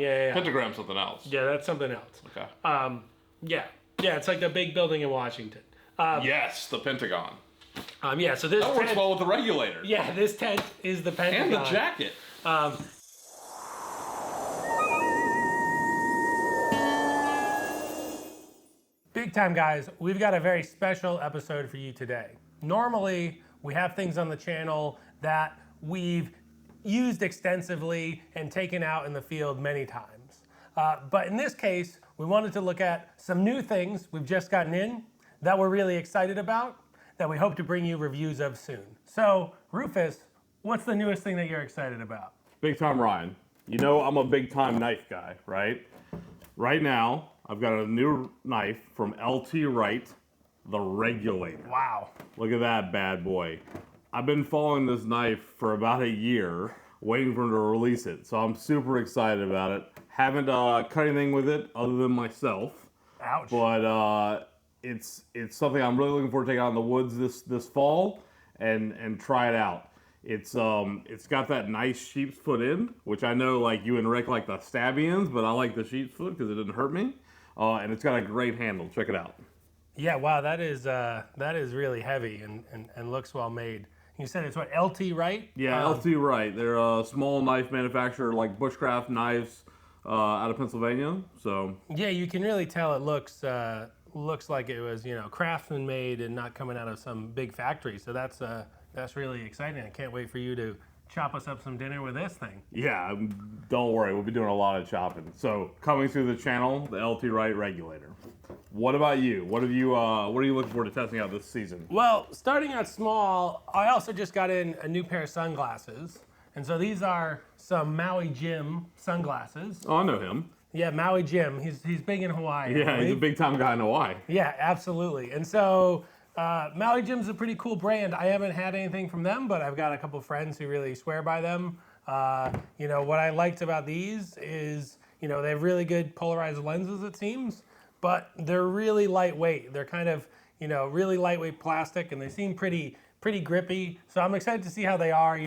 Yeah. Pentagram's something else. Yeah, that's something else. Okay. Yeah, it's like the big building in Washington. Yes, the Pentagon. Yeah, so this That works tent, well with the regulator. yeah, this tent is the Pentagon. And the jacket. Big time, guys. We've got a very special episode for you today. Normally, we have things on the channel that we've used extensively and taken out in the field many times. But in this case, we wanted to look at some new things we've just gotten in that we're really excited about that we hope to bring you reviews of soon. So, Rufus, what's the newest thing that you're excited about? Big time Ryan. You know I'm a big time knife guy, right? Right now, I've got a new knife from LT Wright, the Regulator. Wow. Look at that bad boy. I've been following this knife for about a year, waiting for him to release it. So I'm super excited about it. Haven't cut anything with it other than myself. Ouch. But it's something I'm really looking forward to take out in the woods this fall and try it out. It's got that nice sheep's foot end, which I know like you and Rick like the stabby ends, but I like the sheep's foot because it didn't hurt me. And it's got a great handle. Check it out. Yeah, wow, that is really heavy and looks well made. You said it's what, LT Wright? Yeah, LT Wright. They're a small knife manufacturer like Bushcraft Knives out of Pennsylvania. So Yeah, you can really tell it looks like it was, craftsman made and not coming out of some big factory. So that's really exciting. I can't wait for you to chop us up some dinner with this thing. yeah, don't worry. We'll be doing a lot of chopping. So coming through the channel, the LT Wright Regulator. What about you? What are you looking forward to testing out this season? Well, starting out small, I also just got in a new pair of sunglasses. And so these are some Maui Jim sunglasses. Oh, I know him. Yeah, Maui Jim. He's big in Hawaii. I Yeah, he's a believe. big time guy in Hawaii. Yeah, absolutely. And so Maui Jim's a pretty cool brand. I haven't had anything from them, but I've got a couple friends who really swear by them. What I liked about these is, they have really good polarized lenses, it seems, but they're really lightweight. They're kind of, really lightweight plastic, and they seem pretty grippy. So I'm excited to see how they are.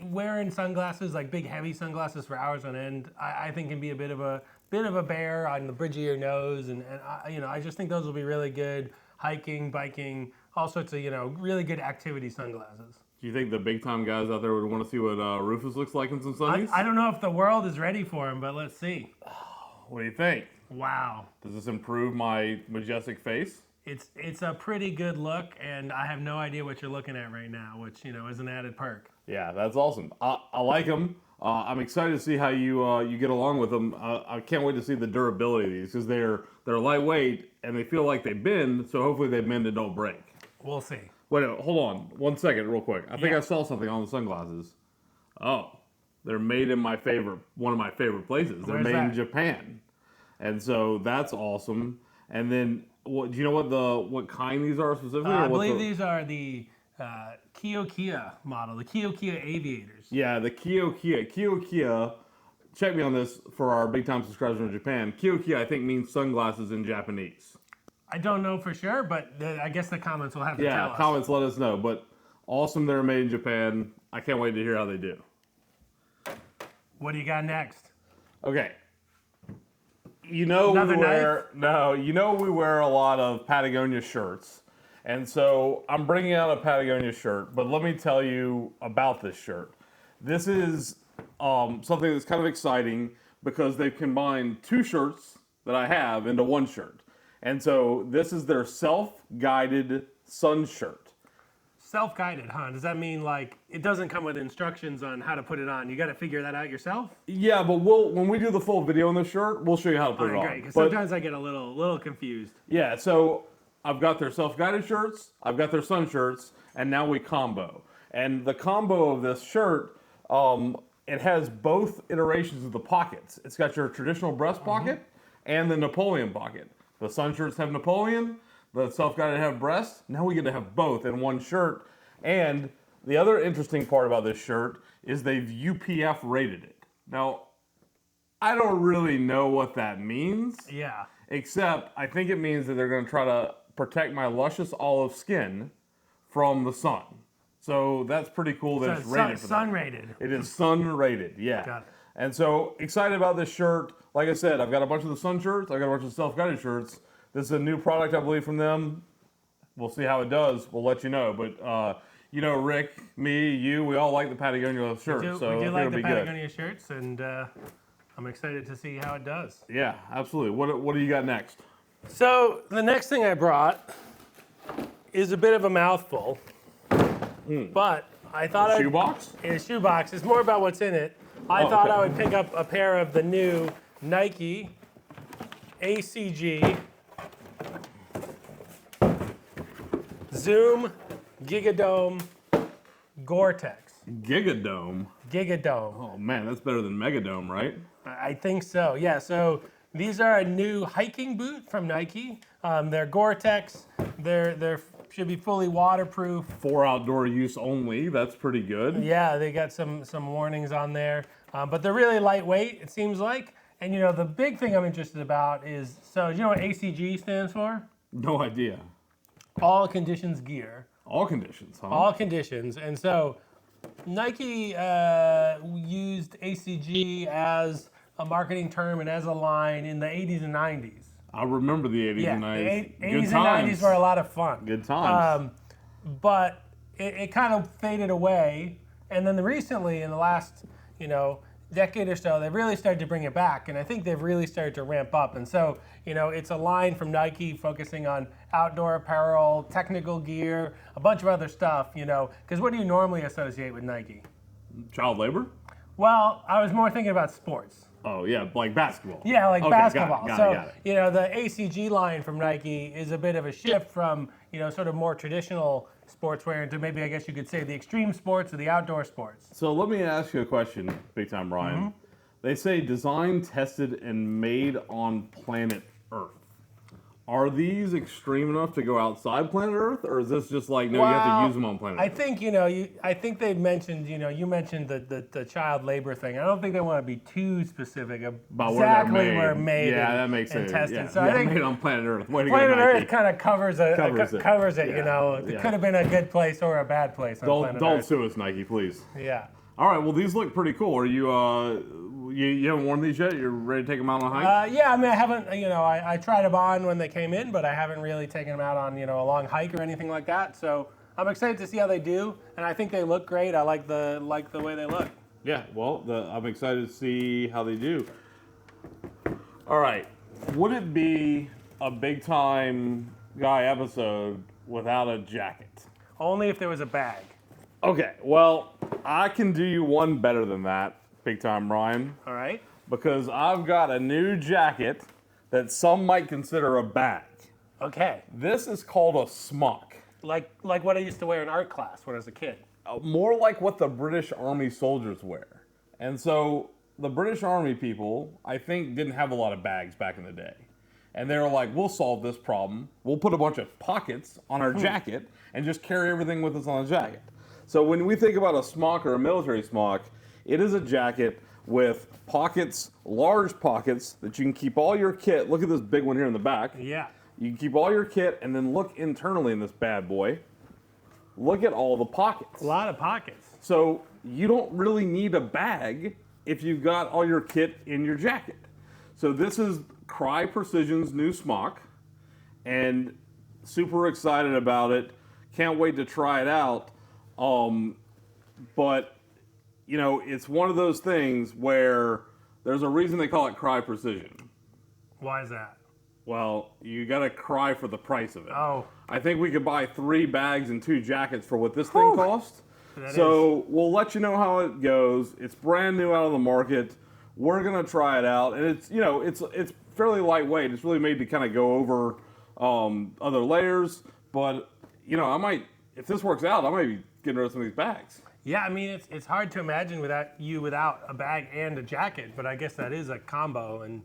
Wearing sunglasses, like big heavy sunglasses for hours on end, I think can be a bit of a bear on the bridge of your nose, and I just think those will be really good hiking, biking, all sorts of really good activity sunglasses. Do you think the big time guys out there would want to see what Rufus looks like in some sunnies? I don't know if the world is ready for him, but let's see. What do you think? Wow, Does this improve my majestic face? it's a pretty good look, and I have no idea what you're looking at right now, which is an added perk. Yeah, that's awesome. I like them. I'm excited to see how you get along with them. I can't wait to see the durability of these because they're lightweight and they feel like they bend. So hopefully they bend and don't break. We'll see. Wait, hold on 1 second, real quick. I think Yeah. I saw something on the sunglasses. Oh, they're made in one of my favorite places. They're Where's made in that? Japan, and so that's awesome. And then, do you know what kind these are specifically? I or what believe the- these are the Kiyokia model, the Kiyokia Aviators. Yeah, the Kiyokia. Kiyokia, check me on this for our big time subscribers from Japan. Kiyokia, I think, means sunglasses in Japanese. I don't know for sure, but I guess the comments will have to tell Yeah, us. comments let us know. But awesome, they're made in Japan. I can't wait to hear how they do. What do you got next? Okay. You know Another we wear a lot of Patagonia shirts. And so I'm bringing out a Patagonia shirt, but let me tell you about this shirt. This is something that's kind of exciting because they've combined two shirts that I have into one shirt. And so this is their self-guided sun shirt. Self-guided, huh? Does that mean like it doesn't come with instructions on how to put it on? You got to figure that out yourself? Yeah, but when we do the full video on this shirt, we'll show you how to put it on. Great, because But- sometimes I get a little confused. Yeah, so I've got their self-guided shirts, I've got their sun shirts, and now we combo. And the combo of this shirt, it has both iterations of the pockets. It's got your traditional breast pocket and the Napoleon pocket. The sun shirts have Napoleon, the self-guided have breast. Now we get to have both in one shirt. And the other interesting part about this shirt is they've UPF rated it. Now, I don't really know what that means. Yeah. Except, I think it means that they're going to try to protect my luscious olive skin from the sun. So that's pretty cool that So it's it's rated for sun that. rated. It is sun rated, yeah. Got it. And so excited about this shirt. Like I said, I've got a bunch of the Sun shirts. I've got a bunch of self-guided shirts. This is a new product, I believe, from them. We'll see how it does. We'll let you know. But you know, Rick, me, you, we all like the Patagonia shirts. So we do like the be Patagonia shirts, and I'm excited to see how it does. good. Yeah, absolutely. What do you got next? So the next thing I brought is a bit of a mouthful, but I thought Shoebox? in a shoebox. It's more about what's in it. I thought okay. I would pick up a pair of the new Nike ACG Zoom Gigadome Gore-Tex. Gigadome. Gigadome. Oh man, that's better than Megadome, right? I think so. Yeah. So these are a new hiking boot from Nike. They're Gore-Tex. They're should be fully waterproof. For outdoor use only. That's pretty good. Yeah, they got some warnings on there, but they're really lightweight. It seems like. And you know, the big thing I'm interested about is, so you know what ACG stands for? No idea. All Conditions Gear. All conditions, huh? All conditions. And so Nike used ACG as a marketing term and as a line in the 80s and 90s. I remember the 80s Yeah, and the 90s. 80s and 90s were a lot of fun. Good times. But it kind of faded away. And then recently, in the last, decade or so, they've really started to bring it back. And I think they've really started to ramp up. And so, it's a line from Nike focusing on outdoor apparel, technical gear, a bunch of other stuff, because what do you normally associate with Nike? Child labor? Well, I was more thinking about sports. Oh, yeah, like basketball. Yeah, like Okay, basketball. Got it. The ACG line from Nike is a bit of a shift from, sort of more traditional sportswear into maybe, I guess you could say, the extreme sports or the outdoor sports. So let me ask you a question, Big Time Ryan. Mm-hmm. They say designed, tested, and made on planet Earth. Are these extreme enough to go outside planet Earth, or is this just like, no, you have to use them on planet I Earth? think, I think they mentioned, you mentioned the child labor thing. I don't think they want to be too specific About exactly where where they're made Yeah, and, that makes and sense. tested. Yeah. So Yeah, I think made on planet Earth. Way to go, planet Nike. Earth kind of covers it. Covers it. It, Yeah. It Yeah. could have been a good place or a bad place on planet Don't Earth. sue us, Nike, please. Yeah. All right, well, these look pretty cool. Are you, you haven't worn these yet? You're ready to take them out on a hike? Yeah, I mean, I haven't, I tried them on when they came in, but I haven't really taken them out on, a long hike or anything like that. So I'm excited to see how they do, and I think they look great. I like the way they look. Yeah, well, I'm excited to see how they do. All right, would it be a Big Time Guy episode without a jacket? Only if there was a bag. Okay, well, I can do you one better than that, Big Time Ryan, All right. because I've got a new jacket that some might consider a bag. Okay. This is called a smock. Like what I used to wear in art class when I was a kid. More like what the British Army soldiers wear. And so the British Army people, I think, didn't have a lot of bags back in the day. And they were like, we'll solve this problem. We'll put a bunch of pockets on our jacket and just carry everything with us on the jacket. So when we think about a smock or a military smock, it is a jacket with pockets, large pockets, that you can keep all your kit. Look at this big one here in the back. Yeah. You can keep all your kit, and then look internally in this bad boy. Look at all the pockets. A lot of pockets. So you don't really need a bag if you've got all your kit in your jacket. So this is Crye Precision's new smock, and super excited about it. Can't wait to try it out. But it's one of those things where there's a reason they call it Crye Precision. Why is that? Well, you gotta cry for the price of it. Oh. I think we could buy 3 bags and 2 jackets for what this thing costs. That So we'll let you know how it goes. It's brand new out of the market. We're gonna try it out, and it's fairly lightweight. It's really made to kind of go over other layers. But I might, if this works out, I might be getting rid of some of these bags. Yeah, I mean, it's hard to imagine without a bag and a jacket, but I guess that is a combo. And,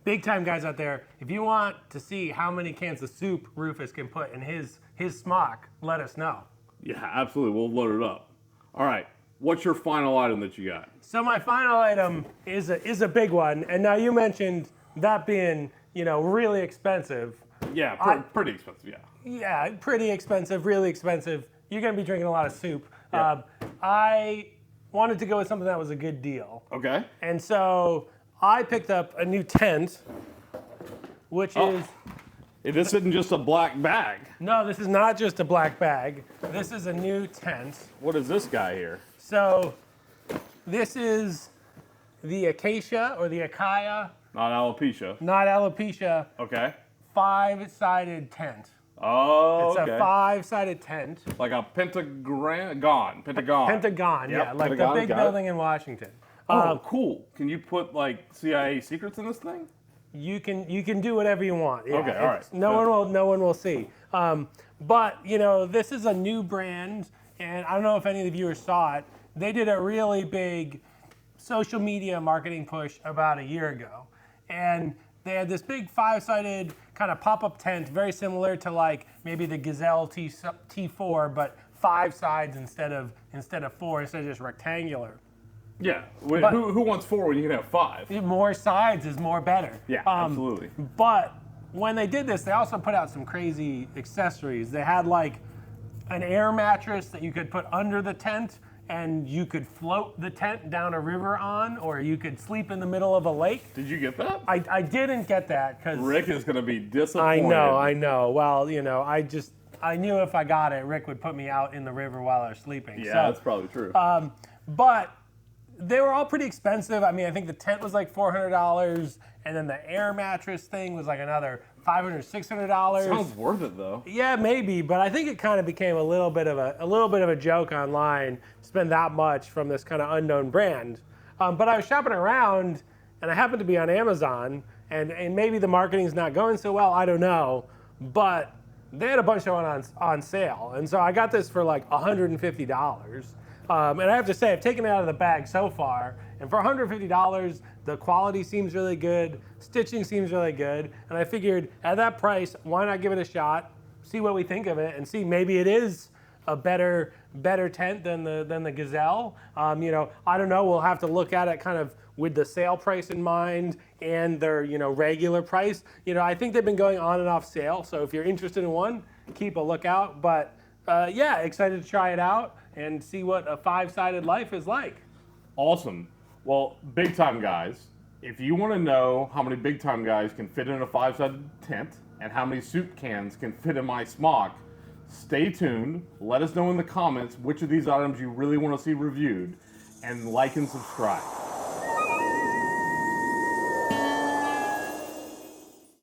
big time guys out there, if you want to see how many cans of soup Rufus can put in his smock, let us know. Yeah, absolutely. We'll load it up. All right. What's your final item that you got? So my final item is a big one, and now you mentioned that being, really expensive. Yeah, pretty expensive, yeah. Yeah, pretty expensive, really expensive. You're going to be drinking a lot of soup. Yeah. I wanted to go with something that was a good deal. Okay. And so I picked up a new tent, which is, This isn't just a black bag. no, this is not just a black bag. This is a new tent. What is this guy here? So this is the Acacia or the Acacia, Not alopecia. not alopecia, Okay. 5-sided tent. Oh, It's okay. a 5-sided tent. Like a pentagon. Pentagon, Yep, yeah, like Pentagon, the big got it. building in Washington. Oh, cool. Can you put like CIA secrets in this thing? You can do whatever you want. Yeah, Okay, all right. No one will see. But this is a new brand, and I don't know if any of the viewers saw it. They did a really big social media marketing push about a year ago, and they had this big 5-sided kind of pop-up tent, very similar to like maybe the Gazelle T4, but 5 sides instead of 4, instead of just rectangular. Yeah. But- Who wants 4 when you can have 5? More sides is more better. Yeah, absolutely. But when they did this, they also put out some crazy accessories. They had like an air mattress that you could put under the tent, and you could float the tent down a river on, or you could sleep in the middle of a lake. Did you get that? I didn't get that because Rick is going to be disappointed. I know. Well, I knew if I got it, Rick would put me out in the river while I was sleeping. Yeah, So, that's probably true. but they were all pretty expensive. I mean, I think the tent was like $400, and then the air mattress thing was like another $500, $600. Sounds worth it though. Yeah, maybe, but I think it kind of became a little bit of a joke online to spend that much from this kind of unknown brand. But I was shopping around, and I happened to be on Amazon, and maybe the marketing's not going so well. I don't know, but they had a bunch of them on sale, and so I got this for like $150. And I have to say, I've taken it out of the bag so far, and for $150, the quality seems really good, stitching seems really good, and I figured at that price, why not give it a shot, see what we think of it, and see maybe it is a better tent than the Gazelle. I don't know. We'll have to look at it kind of with the sale price in mind and their regular price. I think they've been going on and off sale, so if you're interested in one, keep a lookout. But yeah, excited to try it out and see what a 5-sided life is like. Awesome. Well, big time guys, if you want to know how many big time guys can fit in a 5-sided tent and how many soup cans can fit in my smock, stay tuned. Let us know in the comments which of these items you really want to see reviewed, and like and subscribe.